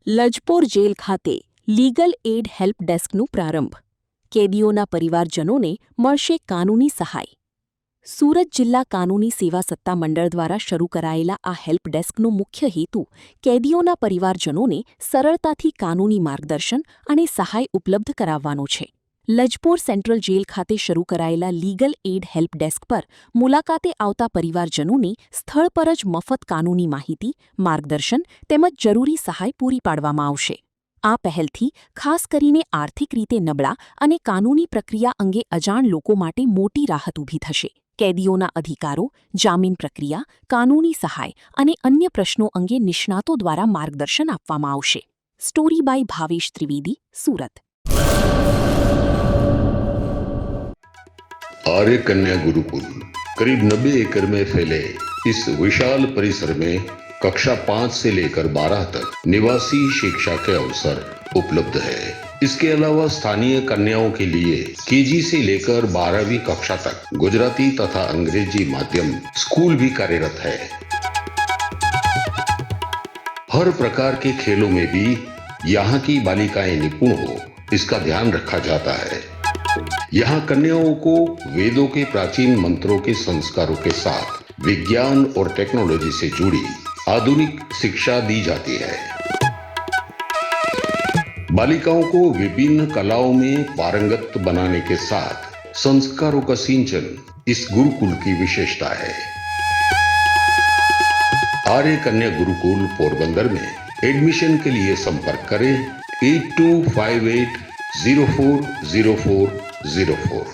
લજપોર jail ખાતે legal add help ડેસ્કનો પ્રારંભ. કેદીઓના પરિવારજનોને મળશે કાનૂની સહાય. સુરત જિલ્લા કાનૂની સેવા સત્તામંડળ દ્વારા શરૂ કરાયેલા આ હેલ્પ ડેસ્કનો મુખ્ય હેતુ કેદીઓના પરિવારજનોને સરળતાથી કાનૂની માર્ગદર્શન અને સહાય ઉપલબ્ધ કરાવવાનો છે. લજપોર સેન્ટ્રલ જેલ ખાતે શરૂ કરાયેલા લીગલ એડ હેલ્પ ડેસ્ક પર મુલાકાતે આવતા પરિવારજનોને સ્થળ પર જ મફત કાનૂની માહિતી, માર્ગદર્શન તેમજ જરૂરી સહાય પૂરી પાડવામાં આવશે. આ પહેલથી ખાસ કરીને આર્થિક રીતે નબળા અને કાનૂની પ્રક્રિયા અંગે અજાણ લોકો માટે મોટી રાહત ઊભી થશે. કેદીઓના અધિકારો, જામીન પ્રક્રિયા, કાનૂની સહાય અને અન્ય પ્રશ્નો અંગે નિષ્ણાતો દ્વારા માર્ગદર્શન આપવામાં આવશે. Story by Bhavesh Trivedi, Surat. आर्य कन्या गुरुकुल करीब 90 एकड़ में फैले इस विशाल परिसर में कक्षा 5 से लेकर 12 तक निवासी शिक्षा के अवसर उपलब्ध है. इसके अलावा स्थानीय कन्याओं के लिए केजी से लेकर 12वीं कक्षा तक गुजराती तथा अंग्रेजी माध्यम स्कूल भी कार्यरत है. हर प्रकार के खेलों में भी यहाँ की बालिकाएं निपुण हो, इसका ध्यान रखा जाता है. यहाँ कन्याओं को वेदों के प्राचीन मंत्रों के संस्कारों के साथ विज्ञान और टेक्नोलॉजी से जुड़ी आधुनिक शिक्षा दी जाती है. बालिकाओं को विभिन्न कलाओं में पारंगत बनाने के साथ संस्कारों का सिंचन इस गुरुकुल की विशेषता है. आर्य कन्या गुरुकुल पोरबंदर में एडमिशन के लिए संपर्क करें 8258040404.